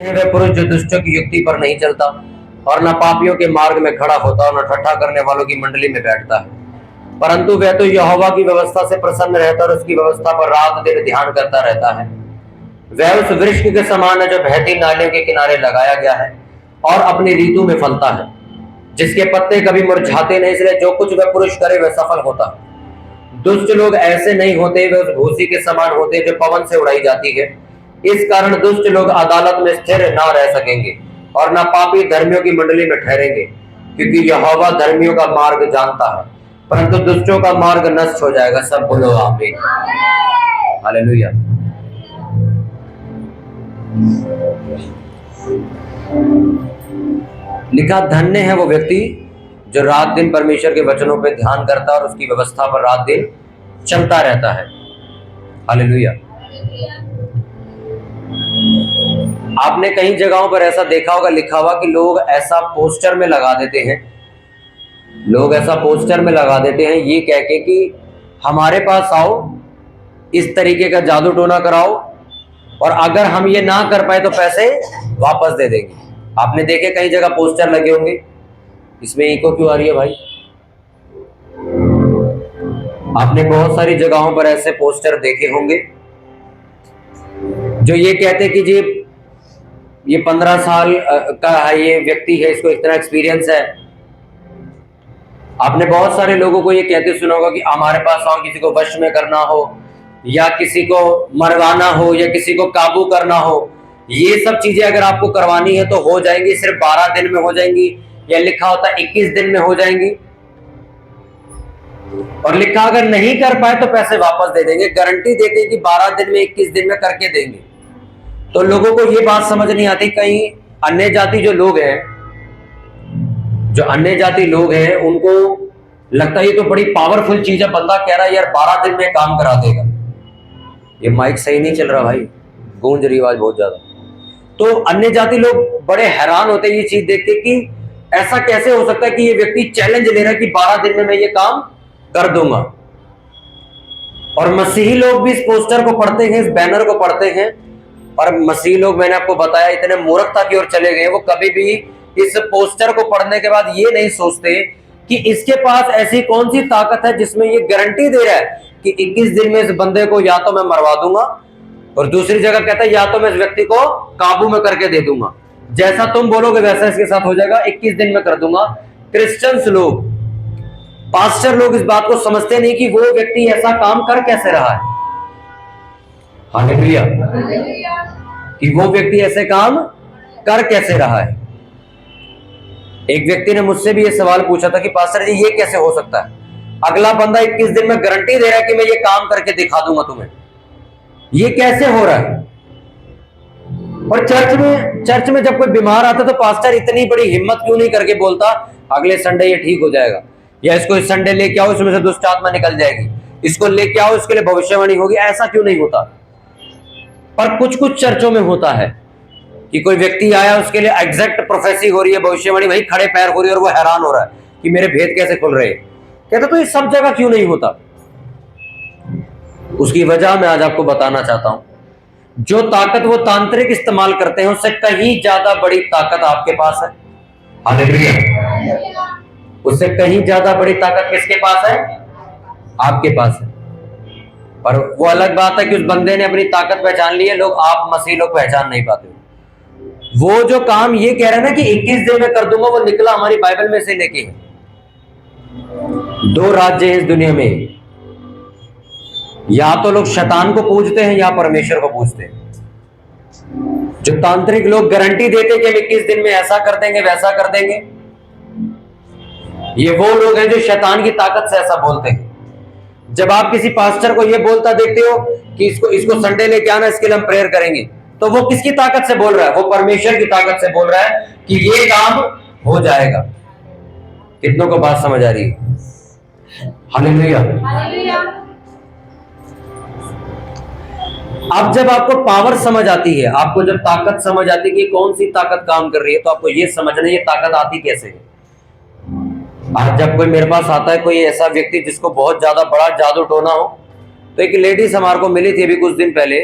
वह पुरुष जो दुष्टों की युक्ति पर नहीं चलता और न पापियों के मार्ग में खड़ा होता और न ठट्ठा करने वालों की मंडली में बैठता है, परंतु वह तो यहोवा की व्यवस्था से प्रसन्न रहता और उसकी व्यवस्था पर रात दिन ध्यान करता रहता है। वह उस वृक्ष के समान है जो बहती नालियों के किनारे लगाया गया है और अपनी ऋतु में फलता है, जिसके पत्ते कभी मुरझाते नहीं, इसलिए जो कुछ वह पुरुष करे वह सफल होता है। दुष्ट लोग ऐसे नहीं होते, वे उस भूसी के समान होते जो पवन से उड़ाई जाती है। इस कारण दुष्ट लोग अदालत में स्थिर न रह सकेंगे और न पापी धर्मियों की मंडली में ठहरेंगे, क्योंकि यहोवा धर्मियों का मार्ग जानता है, परंतु दुष्टों का मार्ग नष्ट हो जाएगा। सब बोलो आमीन। हालेलुया। लिखा, धन्य है वो व्यक्ति जो रात दिन परमेश्वर के वचनों पर ध्यान करता है और उसकी व्यवस्था पर रात दिन चलता रहता है। हालेलुया। आपने कई जगहों पर ऐसा देखा होगा, लिखा हुआ कि लोग ऐसा पोस्टर में लगा देते हैं, ये कह के कि हमारे पास आओ, इस तरीके का जादू टोना कराओ, और अगर हम ये ना कर पाए तो पैसे वापस दे देंगे। आपने देखे कई जगह पोस्टर लगे होंगे। इसमें इको क्यों आ रही है भाई? आपने बहुत सारी जगहों पर ऐसे पोस्टर देखे होंगे जो ये कहते कि जी ये 15 साल का है, ये व्यक्ति है, इसको इतना एक्सपीरियंस है। आपने बहुत सारे लोगों को ये कहते सुना होगा कि हमारे पास आओ, किसी को वश में करना हो या किसी को मरवाना हो या किसी को काबू करना हो, ये सब चीजें अगर आपको करवानी है तो हो जाएंगी। सिर्फ 12 दिन में हो जाएंगी, या लिखा होता 21 दिन में हो जाएंगी, और लिखा अगर नहीं कर पाए तो पैसे वापस दे देंगे। गारंटी देते हैं कि 12 दिन में 21 दिन में करके देंगे। तो लोगों को ये बात समझ नहीं आती। कहीं अन्य जाति जो अन्य जाति लोग हैं उनको लगता है ये तो बड़ी पावरफुल चीज है, बंदा कह रहा है यार 12 दिन में काम करा देगा। ये माइक सही नहीं चल रहा भाई, गूंज रही आवाज बहुत ज्यादा। तो अन्य जाति लोग बड़े हैरान होते हैं ये चीज देख के कि ऐसा कैसे हो सकता है कि ये व्यक्ति चैलेंज ले रहा है कि 12 दिन में मैं ये काम कर दूंगा। और मसीही लोग भी इस पोस्टर को पढ़ते हैं, इस बैनर को पढ़ते हैं, और मसीही लोग, मैंने आपको बताया, इतने मूर्खता की ओर चले गए। वो कभी भी इस पोस्टर को पढ़ने के बाद ये नहीं सोचते कि इसके पास ऐसी कौन सी ताकत है जिसमें ये गारंटी दे रहा है कि 21 दिन में इस बंदे को या तो मैं मरवा दूंगा, और दूसरी जगह कहता है या तो मैं इस व्यक्ति को काबू में करके दे दूंगा। जैसा तुम बोलोगे वैसा इसके साथ हो जाएगा, 21 दिन में कर दूंगा। क्रिश्चियंस लोग, पास्टर लोग इस बात को समझते नहीं कि वो व्यक्ति ऐसा काम कर कैसे रहा है। हालेलुया। कि वो व्यक्ति ऐसे काम कर कैसे रहा है। एक व्यक्ति ने मुझसे भी ये सवाल पूछा था कि पास्टर जी ये कैसे हो सकता है, अगला बंदा 21 दिन में गारंटी दे रहा है कि मैं ये काम करके दिखा दूंगा तुम्हें, ये कैसे हो रहा है। और चर्च में जब कोई बीमार आता तो पास्टर इतनी बड़ी हिम्मत क्यों नहीं करके बोलता अगले संडे ये ठीक हो जाएगा, या इसको इस संडे लेके आओ, इसमें से दुष्ट आत्मा निकल जाएगी, इसको लेके आओ, इसके लिए भविष्यवाणी होगी। ऐसा क्यों नहीं होता? पर कुछ कुछ चर्चों में होता है कि कोई व्यक्ति आया, उसके लिए एग्जैक्ट प्रोफेसी हो रही है, भविष्यवाणी वही खड़े पैर हो रही है, और वो हैरान हो रहा है कि मेरे भेद कैसे खुल रहे हैं। कहते तो ये सब जगह क्यों नहीं होता? उसकी वजह मैं आज आपको बताना चाहता हूं। जो ताकत वो तांत्रिक इस्तेमाल करते हैं उससे कहीं ज्यादा बड़ी ताकत आपके पास है। हालेलुया। उससे कहीं ज्यादा बड़ी ताकत किसके पास है? आपके पास है। पर वो अलग बात है कि उस बंदे ने अपनी ताकत पहचान ली है, लोग, आप मसीह लोग पहचान नहीं पाते। वो जो काम ये कह रहा है ना कि 21 दिन में कर दूंगा, वो निकला हमारी बाइबल में से लेके है। 2 राज्य हैं इस दुनिया में, या तो लोग शैतान को पूजते हैं या परमेश्वर को पूजते हैं। जो तांत्रिक लोग गारंटी देते हैं कि हम 21 दिन में ऐसा कर देंगे वैसा कर देंगे, ये वो लोग हैं जो शैतान की ताकत से ऐसा बोलते हैं। जब आप किसी पास्टर को ये बोलता देखते हो कि इसको संडे लेके आना, इसके लिए हम प्रेयर करेंगे, तो वो किसकी ताकत से बोल रहा है? वो परमेश्वर की ताकत से बोल रहा है कि ये काम हो जाएगा। कितनों को बात समझ आ रही है? हालेलुया। अब जब आपको पावर समझ आती है, आपको जब ताकत समझ आती है कि कौन सी ताकत काम कर रही है, तो आपको ये समझना ये ताकत आती कैसे है। आज जब कोई मेरे पास आता है, कोई ऐसा व्यक्ति जिसको बहुत ज्यादा बड़ा जादू टोना हो, तो एक लेडीज हमारे को मिली थी अभी कुछ दिन पहले,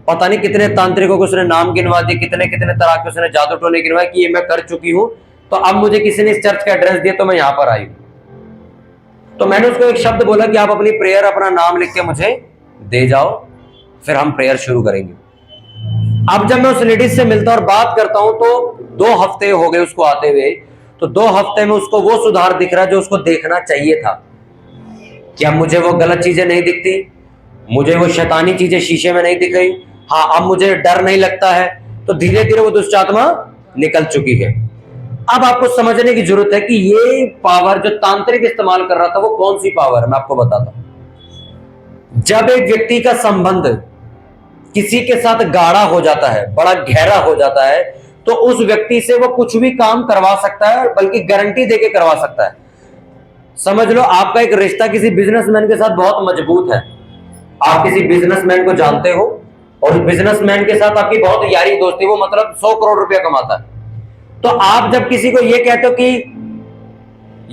पता नहीं कितने तांत्रिकों को उसने नाम गिनवा दिए, कितने कितने तरह के उसने जादू टोने गिनवाए कि ये मैं कर चुकी हूं, तो अब मुझे किसी ने इस चर्च का एड्रेस दिया तो मैं यहां पर आई हूं। तो मैंने उसको एक शब्द बोला कि आप अपनी प्रेयर, अपना नाम लिख के मुझे दे जाओ, फिर हम प्रेयर शुरू करेंगे। अब जब मैं उस लेडीज से मिलता और बात करता हूं तो 2 हफ्ते हो गए उसको आते हुए, तो 2 हफ्ते में उसको वो सुधार दिख रहा है जो उसको देखना चाहिए था। क्या मुझे वो गलत चीजें नहीं दिखती, मुझे वो शैतानी चीजें शीशे में नहीं दिख रही, हाँ अब मुझे डर नहीं लगता है, तो धीरे धीरे वो दुष्ट आत्मा निकल चुकी है। अब आपको समझने की जरूरत है कि ये पावर जो तांत्रिक इस्तेमाल कर रहा था वो कौन सी पावर है, मैं आपको बताता हूं। जब एक व्यक्ति का संबंध किसी के साथ गाढ़ा हो जाता है, बड़ा गहरा हो जाता है, तो उस व्यक्ति से वो कुछ भी काम करवा सकता है, बल्कि गारंटी देके करवा सकता है। समझ लो आपका एक रिश्ता किसी बिजनेसमैन के साथ बहुत मजबूत है, आप किसी बिजनेसमैन को जानते हो और उस बिजनेसमैन के साथ आपकी बहुत यारी दोस्ती, वो मतलब 100 करोड़ रुपया कमाता है, तो आप जब किसी को ये कहते हो कि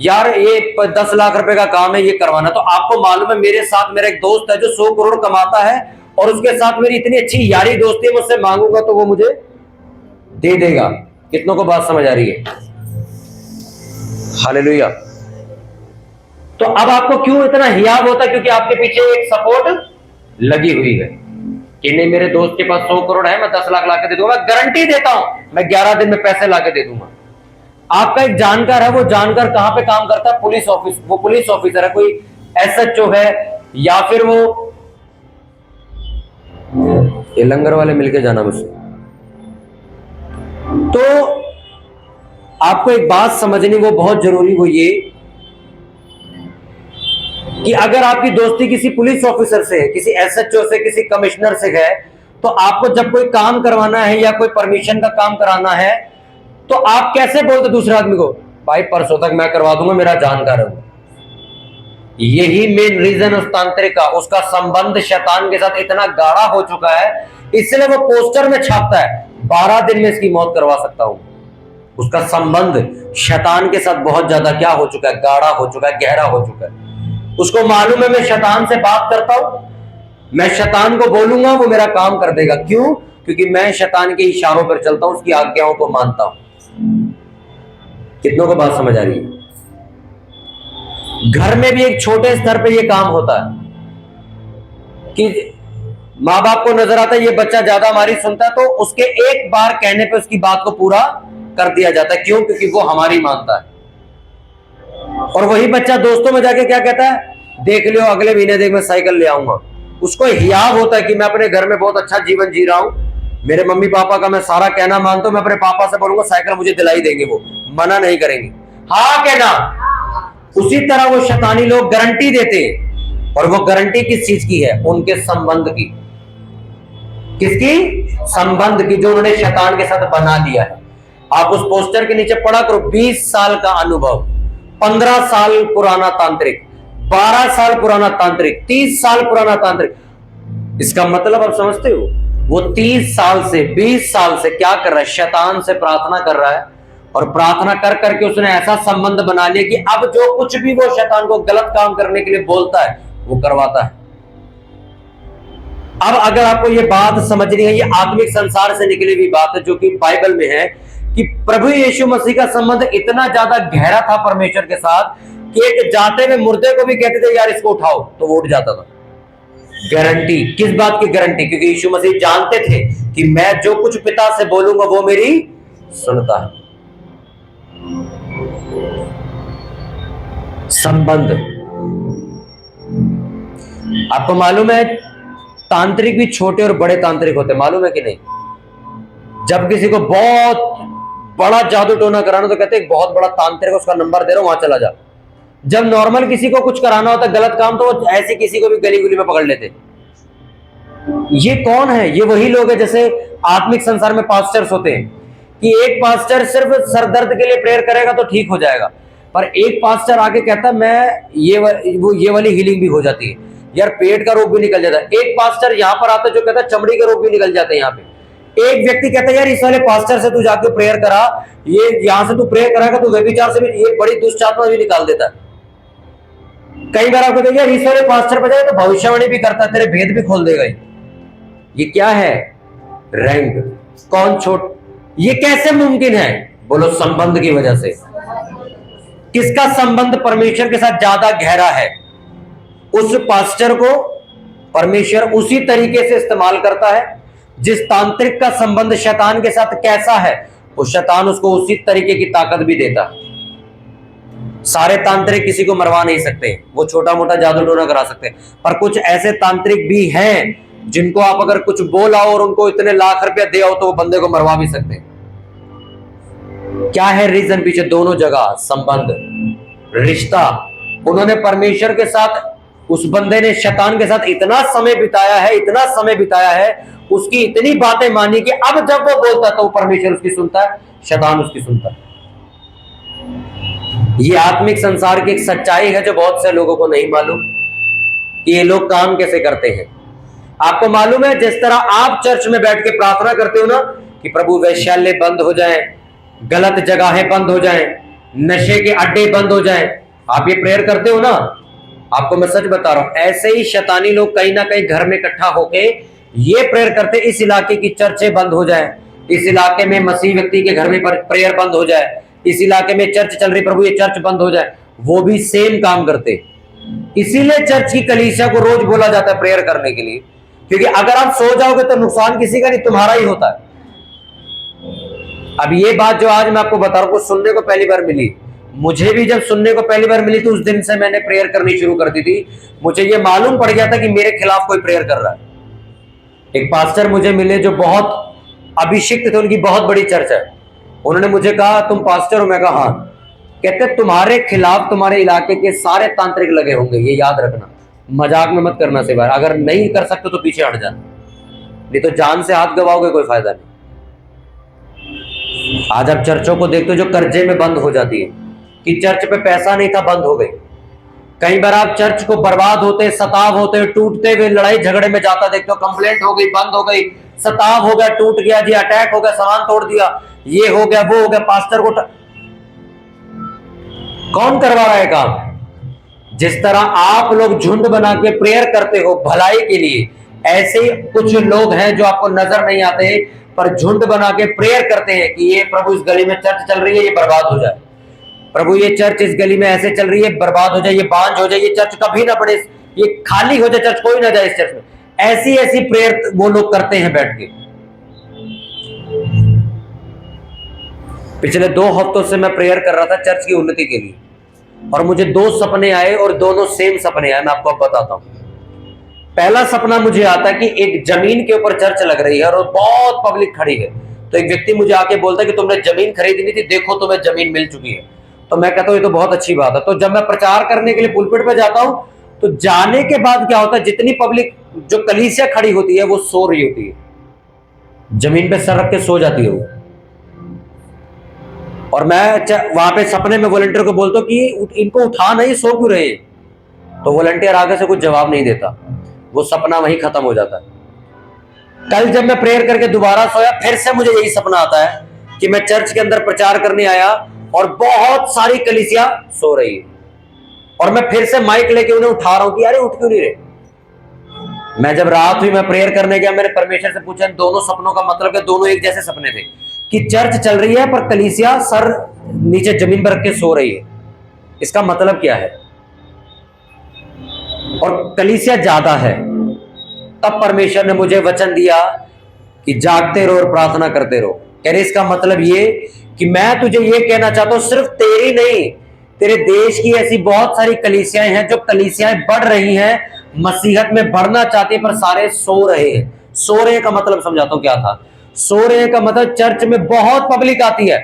यार ये 10 लाख रुपए का काम है, ये करवाना, तो आपको मालूम है मेरे साथ मेरा एक दोस्त है जो 100 करोड़ कमाता है और उसके साथ मेरी इतनी अच्छी यारी दोस्ती है, मुझसे मांगूंगा तो वो मुझे दे देगा। कितनों को बात समझ आ रही है? हालेलुया। तो अब आपको क्यों इतना हियाव होता है? क्योंकि आपके पीछे एक सपोर्ट लगी हुई है कि नहीं मेरे दोस्त के पास 100 करोड़ है, मैं 10 लाख लाके दे दूंगा, मैं गारंटी देता हूं, मैं 11 दिन में पैसे लाके दे दूंगा। आपका एक जानकार है, वो जानकार कहां पे काम करता है? पुलिस ऑफिस, वो पुलिस ऑफिसर है, कोई एसएचओ है, या फिर वो ये लंगर वाले मिलके जाना मुझसे। तो आपको एक बात समझनी वो बहुत जरूरी, वो ये कि अगर आपकी दोस्ती किसी पुलिस ऑफिसर से है, किसी एसएचओ से, किसी कमिश्नर से है, तो आपको जब कोई काम करवाना है या कोई परमिशन का काम कराना है, तो आप कैसे बोलते दूसरे आदमी को, भाई परसों तक मैं करवा दूंगा, मेरा जानकार है। यही मेन रीजन उस तांत्रिक का, उसका संबंध शैतान के साथ इतना गाढ़ा हो चुका है, इसलिए वो पोस्टर में छापता है 12 दिन में इसकी मौत करवा सकता हूं। उसका संबंध शैतान के साथ बहुत ज्यादा क्या हो चुका है? गाढ़ा हो चुका है, गहरा हो चुका है। उसको मालूम है मैं शैतान से बात करता हूं, मैं शैतान को बोलूंगा वो मेरा काम कर देगा। क्यों? क्योंकि मैं शैतान के इशारों पर चलता हूं, उसकी आज्ञाओं को मानता हूं। कितनों को बात समझ आ रही है? घर में भी एक छोटे स्तर पे ये काम होता है कि माँ बाप को नजर आता है ये बच्चा ज्यादा हमारी सुनता है, तो उसके एक बार कहने पे उसकी बात को पूरा कर दिया जाता है। क्यों? क्योंकि वो हमारी मानता है। और वही बच्चा दोस्तों में जाके क्या कहता है? देख लियो अगले महीने देख मैं साइकिल ले आऊंगा। उसको हियाव होता है कि मैं अपने घर में बहुत अच्छा जीवन जी रहा हूं, मेरे मम्मी पापा का मैं सारा कहना मानता हूं, मैं अपने पापा से बोलूंगा साइकिल मुझे दिलाई देंगे, वो मना नहीं करेंगे, हाँ कहना। उसी तरह वो शैतानी लोग गारंटी देते हैं, और वो गारंटी किस चीज की है? उनके संबंध की। किसकी? संबंध की, जो उन्होंने शैतान के साथ बना लिया है। आप उस पोस्टर के नीचे पढ़ा करो, 20 साल का अनुभव, 15 साल पुराना तांत्रिक, 12 साल पुराना तांत्रिक, 30 साल पुराना तांत्रिक। इसका मतलब आप समझते हो? वो 30 साल से 20 साल से क्या कर रहा है? शैतान से प्रार्थना कर रहा है, और प्रार्थना कर करके उसने ऐसा संबंध बना लिया कि अब जो कुछ भी वो शैतान को गलत काम करने के लिए बोलता है वो करवाता है। अब अगर आपको ये बात समझनी है, ये आत्मिक संसार से निकली हुई बात है जो कि बाइबल में है, कि प्रभु यीशु मसीह का संबंध इतना ज्यादा गहरा था परमेश्वर के साथ कि एक जाते हुए मुर्दे को भी कहते थे यार इसको उठाओ, तो वो उठ जाता था। गारंटी, किस बात की गारंटी? क्योंकि यीशु मसीह जानते थे कि मैं जो कुछ पिता से बोलूंगा वो मेरी सुनता है। संबंध। आपको मालूम है तांत्रिक भी छोटे और बड़े तांत्रिक होते, मालूम है कि नहीं? जब किसी को बहुत बड़ा जादू टोना कराना तो कहते हैं बहुत बड़ा तांत्रिक, उसका नंबर दे रहा हूं, वहां चला जा। जब नॉर्मल किसी को कुछ कराना होता गलत काम, तो वो ऐसे किसी को भी गली गुली में पकड़ लेते। ये कौन है? ये वही लोग हैं जैसे आत्मिक संसार में पास्टर्स होते हैं, कि एक पास्टर सिर्फ सर दर्द के लिए प्रेयर करेगा तो ठीक हो जाएगा, पर एक पास्टर आके कहता है मैं ये वाली हीलिंग भी हो जाती है, यार पेट का रोग भी निकल जाता है। एक पास्टर यहाँ पर आता है जो कहता है चमड़ी का रोग भी निकल जाता है। यहाँ पे एक व्यक्ति कहता है यार इस वाले पास्टर से तू जाके प्रेयर करा, ये यहां से तू प्रेयर कराएगा तो व्यभिचार से भी ये बड़ी दुष्ट आत्मा भी निकाल देता है। कई बार आपको देखिए इस वाले पास्टर पर जाए तो भविष्यवाणी भी करता है, तेरे भेद भी खोल देगा। ये क्या है? रैंक। कौन छोट, ये कैसे मुमकिन है? बोलो संबंध की वजह से। किसका संबंध परमेश्वर के साथ ज्यादा गहरा है? उस पास्टर को परमेश्वर उसी तरीके से इस्तेमाल करता है। जिस तांत्रिक का संबंध शैतान के साथ कैसा है, वो शैतान उसको उसी तरीके की ताकत भी देता है। सारे तांत्रिक किसी को मरवा नहीं सकते, वो छोटा मोटा जादू टोना करा सकते हैं, पर कुछ ऐसे तांत्रिक भी हैं जिनको आप अगर कुछ बोला और उनको इतने लाख रुपया दिया हो तो वो बंदे को मरवा भी सकते हैं। क्या है रीजन पीछे? दोनों जगह संबंध, रिश्ता। उन्होंने परमेश्वर के साथ, उस बंदे ने शैतान के साथ इतना समय बिताया है, इतना समय बिताया है, उसकी इतनी बातें मानी कि अब जब वो बोलता है तो परमेश्वर उसकी सुनता है, शैतान उसकी सुनता है। ये आत्मिक संसार की एक सच्चाई है जो बहुत से लोगों को नहीं मालूम कि ये लोग काम कैसे करते हैं। आपको मालूम है, जिस तरह आप चर्च में बैठ के प्रार्थना करते हो ना कि प्रभु वैश्यालय बंद हो जाए, गलत जगहें बंद हो जाएं, नशे के अड्डे बंद हो जाएं, आप ये प्रेयर करते हो ना, आपको मैं सच बता रहा हूं, ऐसे ही शैतानी लोग कहीं ना कहीं घर में इकट्ठा होके ये प्रेयर करते, इस इलाके की चर्चें बंद हो जाए, इस इलाके में मसीह व्यक्ति के घर में प्रेयर बंद हो जाए, इस इलाके में चर्च चल रही प्रभु ये चर्च बंद हो जाए। वो भी सेम काम करते। इसीलिए चर्च की कलीसिया को रोज बोला जाता है प्रेयर करने के लिए, क्योंकि अगर आप सो जाओगे तो नुकसान किसी का नहीं, तुम्हारा ही होता है। अब ये बात जो आज मैं आपको बता रहा हूं, सुनने को पहली बार मिली, मुझे भी जब सुनने को पहली बार मिली तो उस दिन से मैंने प्रेयर करनी शुरू कर दी थी। मुझे ये मालूम पड़ गया था कि मेरे खिलाफ कोई प्रेयर कर रहा है। एक पास्टर मुझे मिले जो बहुत अभिषिक्त थे, उनकी बहुत बड़ी चर्च है। उन्होंने मुझे कहा तुम पास्टर हो? मैं कहा हाँ। कहते तुम्हारे खिलाफ तुम्हारे इलाके के सारे तांत्रिक लगे होंगे, ये याद रखना, मजाक में मत करना। से बार अगर नहीं कर सकते तो पीछे हट जाना, नहीं तो जान से हाथ गवाओगे, कोई फायदा नहीं। आज आप चर्चों को देखते हो जो कर्जे में बंद हो जाती है कि चर्च पे पैसा नहीं था, बंद हो गई। कई बार आप चर्च को बर्बाद होते, सताव होते, टूटते हुए लड़ाई झगड़े में जाता देखते हो, कंप्लेंट हो गई, बंद हो गई, सताव हो गया, टूट गया जी, अटैक हो गया, सामान तोड़ दिया, ये हो गया, वो हो गया, पास्टर को कौन करवा रहा है काम? जिस तरह आप लोग झुंड बना के प्रेयर करते हो भलाई के लिए, ऐसे ही कुछ लोग हैं जो आपको नजर नहीं आते पर झुंड बना के प्रेयर करते हैं कि ये प्रभु इस गली में चर्च चल रही है, ये बर्बाद हो जाए, प्रभु ये चर्च इस गली में ऐसे चल रही है, बर्बाद हो जाए, ये बांझ हो जाए, ये चर्च कभी ना पड़े, ये खाली हो जाए चर्च, कोई ना जाए इस चर्च में। ऐसी ऐसी प्रेयर वो लोग करते हैं बैठ के। पिछले 2 हफ्तों से मैं प्रेयर कर रहा था चर्च की उन्नति के लिए, और मुझे 2 सपने आए और दोनों सेम सपने आए। मैं आपको अब बताता हूं। पहला सपना मुझे आता है कि एक जमीन के ऊपर चर्च लग रही है और बहुत पब्लिक खड़ी है। तो एक व्यक्ति मुझे आके बोलता है कि तुमने जमीन खरीदनी थी, देखो तुम्हें जमीन मिल चुकी है। तो मैं कहता हूं ये तो बहुत अच्छी बात है। तो जब मैं प्रचार करने के लिए पुलपिट पे जाता हूं तो जाने के बाद क्या होता है, जितनी पब्लिक जो कलीसिया खड़ी होती है वो सो रही होती है, जमीन पे सर रख के सो जाती है वो। और मैं वहां पे सपने में वॉलंटियर को बोलता हूं कि इनको उठा नहीं, सो क्यों रहे? तो वॉलंटियर आगे से कुछ जवाब नहीं देता, वो सपना वहीं खत्म हो जाता है। कल जब मैं प्रेयर करके दोबारा सोया, फिर से मुझे यही सपना आता है कि मैं चर्च के अंदर प्रचार करने आया और बहुत सारी कलीसिया सो रही है, और मैं फिर से माइक लेके उन्हें उठा रहा हूं कि अरे उठ क्यों नहीं रहे। मैं जब रात हुई, मैं प्रेयर करने गया, मैंने परमेश्वर से पूछा दोनों सपनों का मतलब क्या? दोनों एक जैसे सपने थे कि चर्च चल रही है पर कलीसिया सर नीचे जमीन पर रख के सो रही है। इसका मतलब क्या है? और कलीसिया ज्यादा है। तब परमेश्वर ने मुझे वचन दिया कि जागते रहो और प्रार्थना करते रहो। कह रहे इसका मतलब ये कि मैं तुझे ये कहना चाहता हूं, सिर्फ तेरी नहीं, तेरे देश की ऐसी बहुत सारी कलीसियाएं हैं जो कलीसियाएं बढ़ रही हैं, मसीहत में बढ़ना चाहती है, पर सारे सो रहे हैं। सो रहे का मतलब समझाता हूं क्या था। सो रहे का मतलब चर्च में बहुत पब्लिक आती है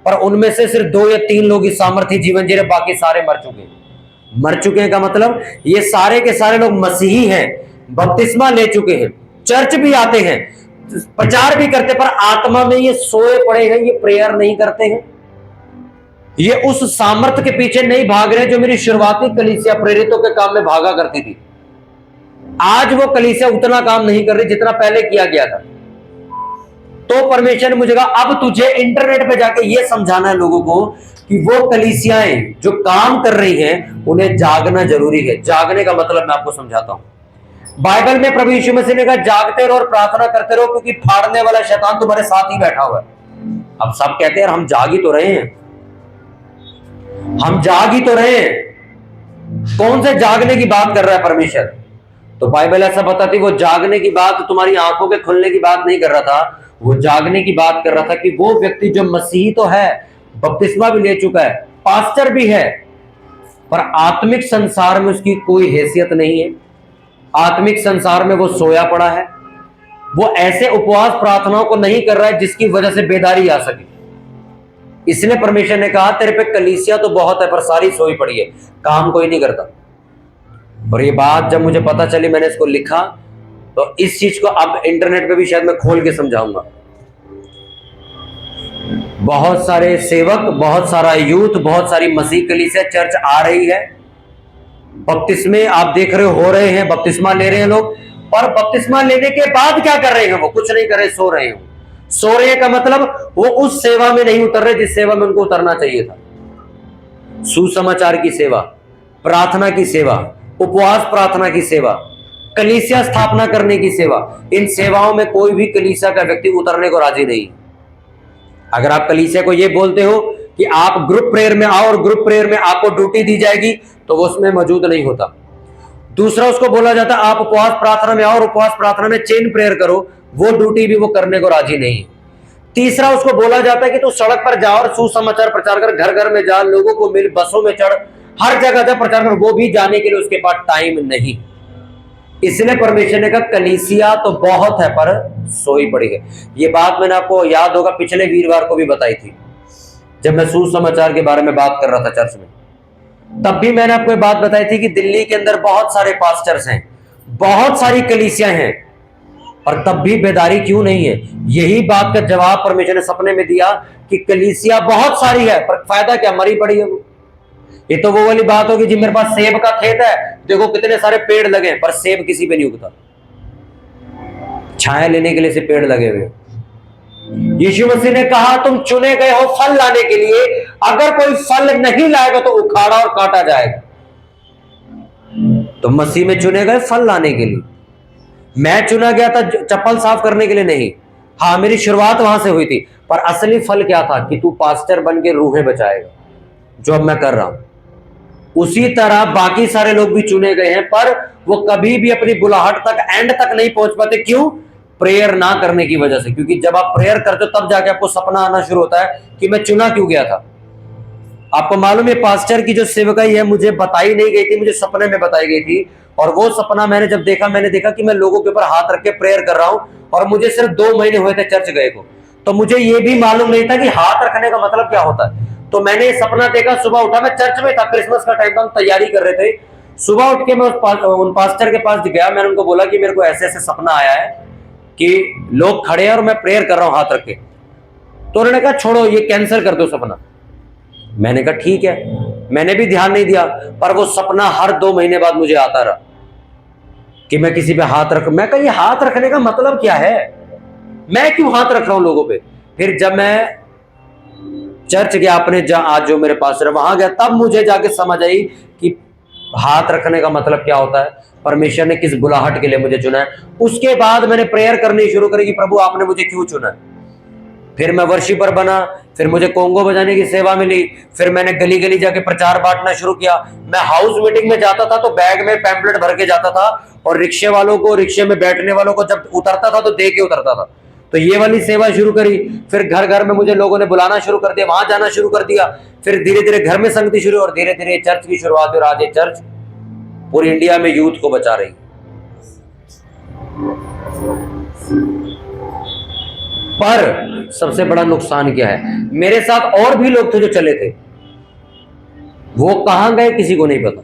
पर उनमें से सिर्फ 2 या 3 लोग इस सामर्थ्य जीवन जी रहे, बाकी सारे मर चुके हैं। मर चुके हैं का मतलब ये सारे के सारे लोग मसीही हैं, बपतिस्मा ले चुके हैं, चर्च भी आते हैं, प्रचार भी करते, पर आत्मा में ये सोए पड़े हैं, ये प्रेयर नहीं करते हैं, ये उस सामर्थ्य के पीछे नहीं भाग रहे जो मेरी शुरुआती कलीसिया प्रेरितों के काम में भागा करती थी। आज वो कलीसिया उतना काम नहीं कर रही जितना पहले किया गया था। तो परमेश्वर ने मुझे कहा अब तुझे इंटरनेट पे जाके ये समझाना है लोगों को कि वो कलीसियाएं जो काम कर रही हैं उन्हें जागना जरूरी है। जागने का मतलब मैं आपको समझाता हूं। बाइबल में प्रभु यीशु मसीह ने कहा जागते रहो और प्रार्थना करते रहो, क्योंकि फाड़ने वाला शैतान तुम्हारे साथ ही बैठा हुआ है। अब सब कहते हैं हम जाग ही तो रहे हैं, हम जाग ही तो रहे हैं। कौन से जागने की बात कर रहा है परमेश्वर? तो बाइबल ऐसा बताती, वो जागने की बात तुम्हारी आंखों के खुलने की बात नहीं कर रहा था, वो जागने की बात कर रहा था कि वो व्यक्ति जो मसीही तो है, बपतिस्मा भी ले चुका है, पास्टर भी है, पर आत्मिक संसार में उसकी कोई हैसियत नहीं है। आत्मिक संसार में वो सोया पड़ा है, वो ऐसे उपवास प्रार्थनाओं को नहीं कर रहा है जिसकी वजह से बेदारी आ सके। इसलिए परमेश्वर ने कहा तेरे पे कलीसिया तो बहुत है पर सारी सोई पड़ी है, काम कोई नहीं करता। और ये बात जब मुझे पता चली, मैंने इसको लिखा, तो इस चीज को अब इंटरनेट पे भी शायद मैं खोल के समझाऊंगा। बहुत सारे सेवक, बहुत सारा यूथ, बहुत सारी मसीह कलीसिया चर्च आ रही है, बपतिस्मे आप देख रहे हो रहे हैं, बपतिस्मा ले रहे हैं लोग, पर बपतिस्मा लेने के बाद क्या कर रहे हैं? वो कुछ नहीं कर रहे, सो रहे हैं। सो रहे हैं का मतलब वो उस सेवा में नहीं उतर रहे जिस सेवा में उनको उतरना चाहिए था। सुसमाचार की सेवा, प्रार्थना की सेवा, उपवास प्रार्थना की सेवा, कलीसिया स्थापना करने की सेवा, इन सेवाओं में कोई भी कलीसिया का व्यक्ति उतरने को राजी नहीं। अगर आप कलीसिया को ये बोलते हो कि आप ग्रुप प्रेयर में आओ और ग्रुप प्रेयर में आपको ड्यूटी दी जाएगी, तो वो उसमें मौजूद नहीं होता। दूसरा, उसको बोला जाता है आप उपवास प्रार्थना में आओ और उपवास प्रार्थना में चेन प्रेयर करो, वो ड्यूटी भी वो करने को राजी नहीं। तीसरा, उसको बोला जाता है कि तू सड़क पर जा और सुसमाचार प्रचार कर, घर घर में जा, लोगों को मिल, बसों में चढ़, हर जगह जा प्रचार कर, वो भी जाने के लिए उसके पास टाइम नहीं। इसलिए परमेश्वर ने कहा कलीसिया तो बहुत है पर सोई पड़ी है। ये बात मैंने आपको याद होगा पिछले वीरवार को भी बताई थी, जब मैं सुसमाचार के बारे में बात कर रहा था चर्च में। तब भी मैंने आपको बात बताई थी कि दिल्ली के अंदर बहुत सारे पास्टर्स हैं, बहुत सारी कलीसिया हैं, और तब भी बेदारी क्यों नहीं है? यही बात का जवाब परमेश्वर ने सपने में दिया कि कलीसिया बहुत सारी है पर फायदा क्या, मरी पड़ी है वो। ये तो वो वाली बात होगी जी, मेरे पास सेब का खेत है, देखो कितने सारे पेड़ लगे, पर सेब किसी पे नहीं उगता, छाया लेने के लिए से पेड़ लगे हुए। यीशु मसीह ने कहा तुम चुने गए हो फल लाने के लिए, अगर कोई फल नहीं लाएगा तो उखाड़ा और काटा जाएगा। तो मसीह में चुने गए फल लाने के लिए। मैं चुना गया था चप्पल साफ करने के लिए नहीं। हाँ, मेरी शुरुआत वहां से हुई थी, पर असली फल क्या था कि तू पास्टर बन के रूहें बचाएगा, जो अब मैं कर रहा हूं। उसी तरह बाकी सारे लोग भी चुने गए हैं, पर वो कभी भी अपनी बुलाहट तक, एंड तक नहीं पहुंच पाते। क्यों? प्रेयर ना करने की वजह से। क्योंकि जब आप प्रेयर करते हो तब जाके आपको सपना आना शुरू होता है कि मैं चुना क्यों गया था। आपको मालूम है पास्टर की जो सेवकाई है मुझे बताई नहीं गई थी, मुझे सपने में बताई गई थी। और वो सपना मैंने जब देखा, मैंने देखा कि मैं लोगों के ऊपर हाथ रख के प्रेयर कर रहा हूं, और मुझे सिर्फ 2 महीने हुए थे चर्च गए को। तो मुझे ये भी मालूम नहीं था कि हाथ रखने का मतलब क्या होता है। तो मैंने ये सपना देखा, सुबह उठा, मैं चर्च में था, क्रिसमस का टाइम था, हम तैयारी कर रहे थे। सुबह उठ के मैं उन पास्टर के पास गया, मैंने उनको बोला कि मेरे को ऐसे ऐसे सपना आया है कि लोग खड़े हैं और मैं प्रेयर कर रहा हूं हाथ रख के। तो उन्होंने कहा छोड़ो, ये कैंसिल कर दो सपना। मैंने कहा ठीक है, मैंने भी ध्यान नहीं दिया, पर वो सपना हर 2 महीने बाद मुझे आता रहा कि मैं किसी पे हाथ रख। मैं कहा ये हाथ रखने का मतलब क्या है, मैं क्यों हाथ रख रहा हूं लोगों पे। फिर जब मैं चर्च गया अपने, आज जो मेरे पास है वहां गया, तब मुझे जाके समझ आई कि हाथ रखने का मतलब क्या होता है, परमेश्वर ने किस बुलाहट के लिए मुझे चुना है। उसके बाद मैंने प्रेयर करनी शुरू करी कि प्रभु आपने मुझे क्यों चुना है। फिर मैं वर्शिपर बना, फिर मुझे कोंगो बजाने की सेवा मिली, फिर मैंने गली गली जाके प्रचार बांटना शुरू किया। मैं हाउस मीटिंग में जाता था तो बैग में पैम्पलेट भर के जाता था, और रिक्शे वालों को, रिक्शे में बैठने वालों को जब उतरता था तो दे के उतरता था। तो ये वाली सेवा शुरू करी। फिर घर घर में मुझे लोगों ने बुलाना शुरू कर दिया, वहां जाना शुरू कर दिया। फिर धीरे धीरे घर में संगति शुरू, और धीरे धीरे चर्च की शुरुआत हुई। आज ये चर्च पूरी इंडिया में यूथ को बचा रही। पर सबसे बड़ा नुकसान क्या है, मेरे साथ और भी लोग थे जो चले थे, वो कहां गए किसी को नहीं पता।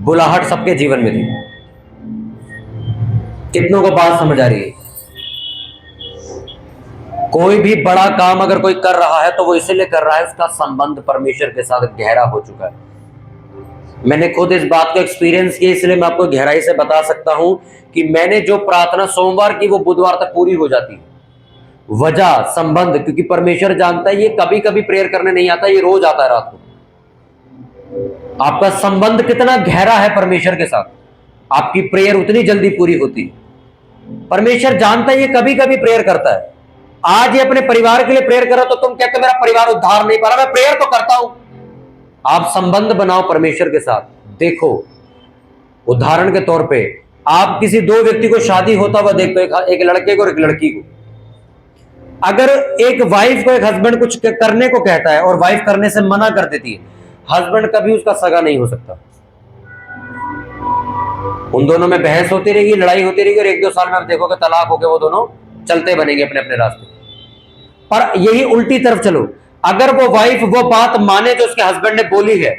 बुलाहट सबके जीवन में थी। कितनों को बात समझ आ रही है? कोई भी बड़ा काम अगर कोई कर रहा है तो वो इसलिए कर रहा है उसका संबंध परमेश्वर के साथ गहरा हो चुका है। मैंने खुद इस बात को एक्सपीरियंस किया, इसलिए मैं आपको गहराई से बता सकता हूं कि मैंने जो प्रार्थना सोमवार की वो बुधवार तक पूरी हो जाती है। वजह संबंध, क्योंकि परमेश्वर जानता है ये कभी कभी प्रेयर करने नहीं आता, ये रोज आता है रात को। आपका संबंध कितना गहरा है परमेश्वर के साथ, आपकी प्रेयर उतनी जल्दी पूरी होती है। परमेश्वर जानता है ये कभी कभी प्रेयर करता है। आज ये अपने परिवार के लिए प्रेयर करो तो तुम कहते मेरा परिवार उद्धार नहीं पा रहा, मैं प्रेयर तो करता हूं। आप संबंध बनाओ परमेश्वर के साथ। देखो, उदाहरण के तौर पे आप किसी दो व्यक्ति को शादी होता हुआ देखते हो, एक लड़के को और एक लड़की को। अगर एक वाइफ को एक हस्बैंड कुछ करने को कहता है और वाइफ करने से मना कर देती है, हस्बैंड कभी उसका सगा नहीं हो सकता। उन दोनों में बहस होती रहेगी, लड़ाई होती रहेगी, और एक दो साल में आप देखोगे तलाक हो गया, वो दोनों चलते बनेंगे अपने अपने रास्ते। पर यही उल्टी तरफ चलो, अगर वो वाइफ वो बात माने जो उसके हस्बैंड ने बोली है,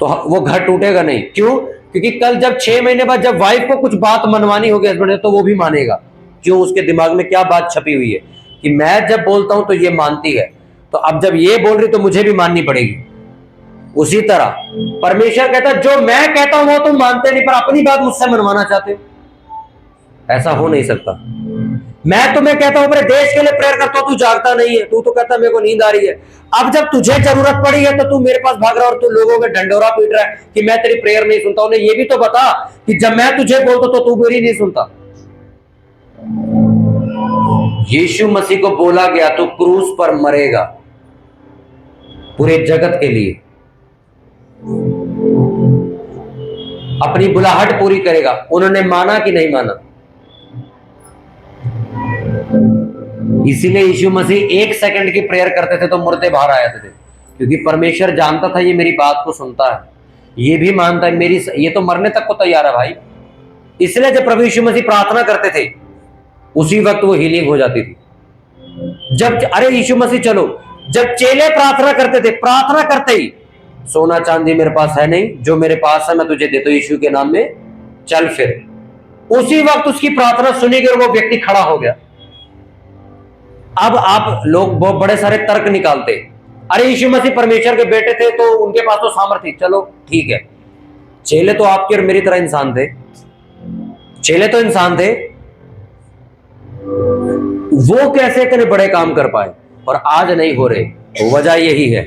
तो वो घर टूटेगा नहीं। क्यों? क्योंकि कल जब 6 महीने बाद जब वाइफ को कुछ बात मनवानी होगी हस्बैंड ने, तो वो भी मानेगा। क्यों? उसके दिमाग में क्या बात छपी हुई है कि मैं जब बोलता हूं तो ये मानती है, तो अब जब ये बोल रही तो मुझे भी माननी पड़ेगी। उसी तरह परमेश्वर कहता है जो मैं कहता हूं वो तुम मानते नहीं, पर अपनी बात मुझसे मनवाना चाहते हो। ऐसा हो नहीं सकता। मैं तुम्हें कहता हूं अपने देश के लिए प्रेयर करता हूं, तू जागता नहीं है, तू तो कहता मेरे को नींद आ रही है। अब जब तुझे जरूरत पड़ी है तो तू मेरे पास भाग रहा है और तू लोगों में ढंडोरा पीट रहा है कि मैं तेरी प्रेयर नहीं सुनता। उन्हें ये भी तो बता कि जब मैं तुझे बोलता तो तू मेरी नहीं सुनता। यीशु मसीह को बोला गया तो क्रूस पर मरेगा पूरे जगत के लिए, अपनी बुलाहट पूरी करेगा। उन्होंने माना कि नहीं माना? इसीलिए यीशु मसीह 1 सेकंड की प्रेयर करते थे तो मुर्दे बाहर आ जाते थे, क्योंकि परमेश्वर जानता था ये मेरी बात को सुनता है, ये भी मानता है मेरी, ये तो मरने तक को तैयार है भाई। इसलिए जब प्रभु यीशु मसीह प्रार्थना करते थे उसी वक्त वो हीलिंग हो जाती थी। जब अरे यीशु मसीह चलो, जब चेले प्रार्थना करते थे, प्रार्थना करते ही सोना चांदी मेरे पास है नहीं, जो मेरे पास है मैं तुझे देता हूं यीशु के नाम में, चल फिर। उसी वक्त उसकी प्रार्थना सुनी गई और वो व्यक्ति खड़ा हो गया। अब आप लोग बहुत बड़े सारे तर्क निकालते, अरे यीशु मसीह परमेश्वर के बेटे थे तो उनके पास तो सामर्थ्य, चलो ठीक है। चेले तो आपके और मेरी तरह इंसान थे, चेले तो इंसान थे, वो कैसे इतने बड़े काम कर पाए और आज नहीं हो रहे? तो वजह यही है,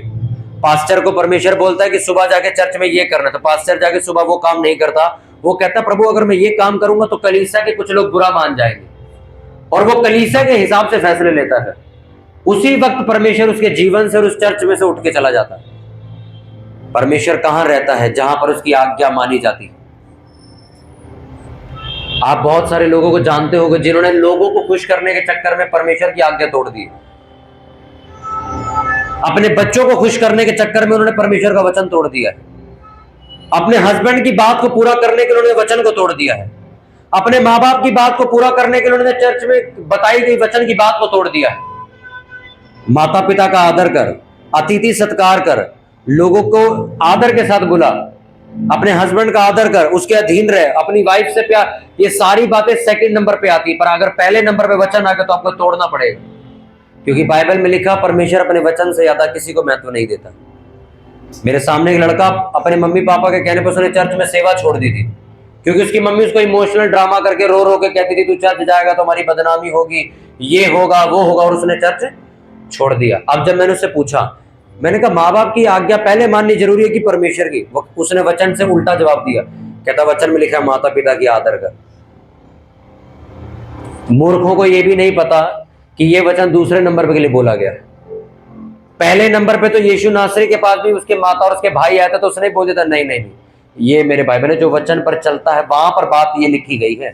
पास्टर को परमेश्वर बोलता है कि सुबह जाके चर्च में ये करना, तो पास्टर जाके सुबह वो काम नहीं करता। वो कहता प्रभु अगर मैं ये काम करूंगा तो कलीसिया के कुछ लोग बुरा मान जाएंगे, और वो कलीसिया के हिसाब से फैसले लेता है। उसी वक्त परमेश्वर उसके जीवन से और उस चर्च में से उठ के चला जाता है। परमेश्वर कहां रहता है? जहां पर उसकी आज्ञा मानी जाती है। आप बहुत सारे लोगों को जानते होंगे जिन्होंने लोगों को खुश करने के चक्कर में परमेश्वर की आज्ञा तोड़ दी। अपने बच्चों को खुश करने के चक्कर में उन्होंने परमेश्वर का वचन तोड़ दिया है। अपने हस्बैंड की बात को पूरा करने के लिए उन्होंने वचन को तोड़ दिया है। अपने माँ बाप की बात को पूरा करने के लिए उन्होंने चर्च में बताई गई वचन की बात को तोड़ दिया है। माता पिता का आदर कर, अतिथि सत्कार कर, लोगों को आदर के साथ बुला, अपने हस्बैंड का आदर कर, उसके अधीन रहे, अपनी वाइफ से प्यार, ये सारी बातें सेकंड नंबर पे आती है। पर अगर पहले नंबर पे वचन आ गया तो आपको तोड़ना पड़ेगा, क्योंकि बाइबल में लिखा परमेश्वर अपने वचन से ज्यादा किसी को महत्व नहीं देता। मेरे सामने एक लड़का अपने मम्मी पापा के कहने पर उसने चर्च में सेवा छोड़ दी थी, क्योंकि उसकी मम्मी उसको इमोशनल ड्रामा करके रो रो के कहती थी तू चर्च जाएगा तो हमारी बदनामी होगी, ये होगा वो होगा, और उसने चर्च छोड़ दिया। अब जब मैंने उससे पूछा, मैंने कहा माँ बाप की आज्ञा पहले माननी जरूरी है कि परमेश्वर की? उसने वचन से उल्टा जवाब दिया, कहता वचन में लिखा माता पिता की आदर कर। मूर्खों को यह भी नहीं पता कि यह वचन दूसरे नंबर पे के लिए बोला गया। पहले नंबर पे तो यीशु नासरी के पास भी उसके माता और उसके भाई आए थे, तो उसने बोल दिया था नहीं नहीं नहीं, ये मेरे बाइबल है, जो वचन पर चलता है वहां पर बात ये लिखी गई है।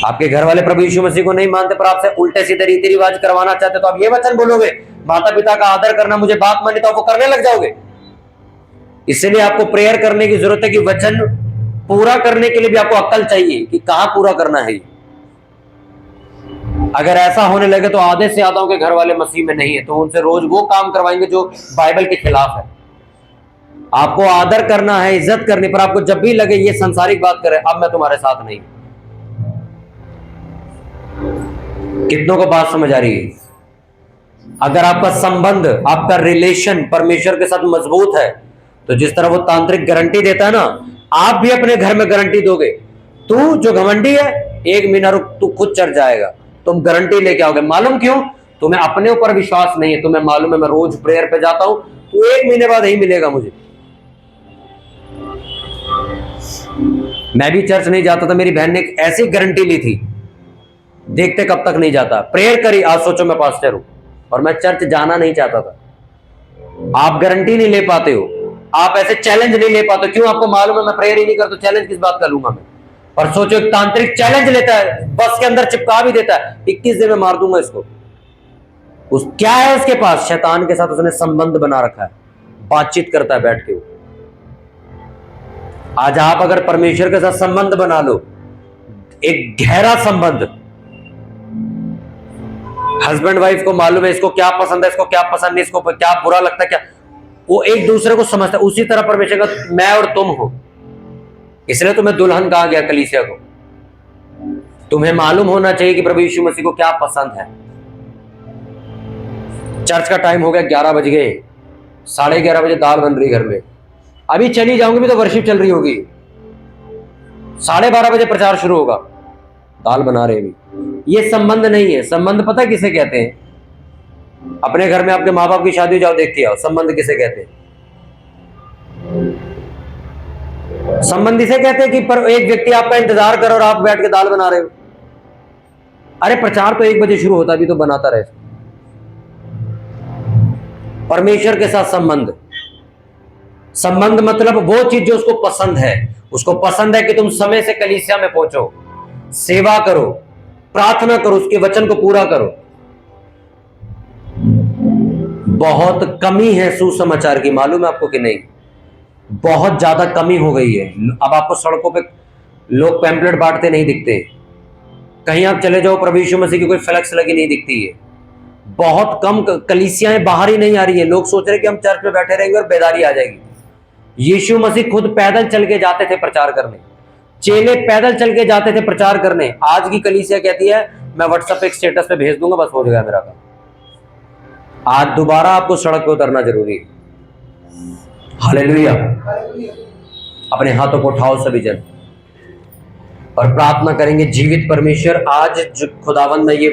आपके घर वाले प्रभु यीशु मसीह को नहीं मानते पर आपसे उल्टे सीधे रीति रिवाज करवाना चाहते, तो आप ये वचन बोलोगे माता पिता का आदर करना, मुझे बात मानी, तो आप वो करने लग जाओगे। इसलिए आपको प्रेयर करने की जरूरत है कि वचन पूरा करने के लिए भी आपको अक्ल चाहिए कि कहां पूरा करना है। अगर ऐसा होने लगे तो आधे से आधा के घर वाले मसीह में नहीं है, तो उनसे रोज वो काम करवाएंगे जो बाइबल के खिलाफ है। आपको आदर करना है, इज्जत करनी, पर आपको जब भी लगे ये संसारिक बात करे, अब मैं तुम्हारे साथ नहीं। कितनों को बात समझ आ रही है? अगर आपका संबंध, आपका रिलेशन परमेश्वर के साथ मजबूत है, तो जिस तरह वो तांत्रिक गारंटी देता है ना, आप भी अपने घर में गारंटी दोगे। तू जो घमंडी है, 1 महीना रुक, तू खुद चढ़ जाएगा, तुम गारंटी लेके आओगे। मालूम क्यों? तुम्हें अपने ऊपर विश्वास नहीं है। तुम्हें मालूम है मैं रोज प्रेयर पे जाता हूं, तो 1 महीने बाद ही मिलेगा मुझे। मैं भी चर्च नहीं जाता था, मेरी बहन ने एक ऐसी गारंटी ली थी, देखते कब तक नहीं जाता। प्रेयर करी, आज सोचो मैं पास्टर हूं और मैं चर्च जाना नहीं चाहता था। आप गारंटी नहीं ले पाते हो, आप ऐसे चैलेंज नहीं ले पाते। क्यों? आपको मालूम है मैं प्रेयर ही नहीं करता, चैलेंज किस बात का लूंगा मैं। और सोचो एक तांत्रिक चैलेंज लेता है, बस के अंदर चिपका भी देता है, 21 दिन में मार दूंगा इसको। क्या है उसके पास? शैतान के साथ उसने संबंध बना रखा है, बातचीत करता है बैठ के। आज आप अगर परमेश्वर के साथ संबंध बना लो, एक गहरा संबंध, हस्बैंड वाइफ को मालूम है इसको क्या पसंद है, इसको क्या पसंद नहीं, इसको क्या बुरा लगता है, क्या, वो एक दूसरे को समझता है। उसी तरह परमेश्वर का मैं और तुम हो, इसलिए तुम्हें दुल्हन कहा गया कलीसिया को। तुम्हें मालूम होना चाहिए कि प्रभु यीशु मसीह को क्या पसंद है। चर्च का टाइम हो गया, 11 बज गए, 11:30 बजे दाल बन रही घर में, अभी चली जाऊंगी भी तो वर्शिप चल रही होगी, 12:30 बजे प्रचार शुरू होगा, दाल बना रहे भी। ये संबंध नहीं है। संबंध पता किसे कहते हैं? अपने घर में आपके माँ बाप की शादी जाओ, देख के आओ, संबंध किसे कहते हैं? संबंध इसे कहते हैं कि पर एक व्यक्ति आपका इंतजार कर और आप बैठ के दाल बना रहे हो। अरे प्रचार तो 1 बजे शुरू होता, भी तो बनाता रहे। परमेश्वर के साथ संबंध, संबंध मतलब वो चीज जो उसको पसंद है। उसको पसंद है कि तुम समय से कलीसिया में पहुंचो, सेवा करो, प्रार्थना करो, उसके वचन को पूरा करो। बहुत कमी है सुसमाचार की, मालूम है आपको कि नहीं? बहुत ज्यादा कमी हो गई है। अब आपको सड़कों पे लोग पैम्पलेट बांटते नहीं दिखते, कहीं आप चले जाओ प्रभु यीशु मसीह की कोई फ्लैक्स लगी नहीं दिखती है। बहुत कम कलीसियाएं बाहर ही नहीं आ रही है। लोग सोच रहे कि हम चर्च में बैठे रहेंगे और बेदारी आ जाएगी। यीशु मसीह खुद पैदल चल के जाते थे प्रचार करने, चेले पैदल चल के जाते थे प्रचार करने। आज की कलीसिया कहती है मैं व्हाट्सएप पे एक स्टेटस पे भेज दूंगा, बस हो जाएगा मेरा काम। आज दोबारा आपको सड़क पे उतरना जरूरी है। हालेलुया। अपने हाथों को उठाओ सभी जन और प्रार्थना करेंगे। जीवित परमेश्वर, आज जो खुदावंद ने ये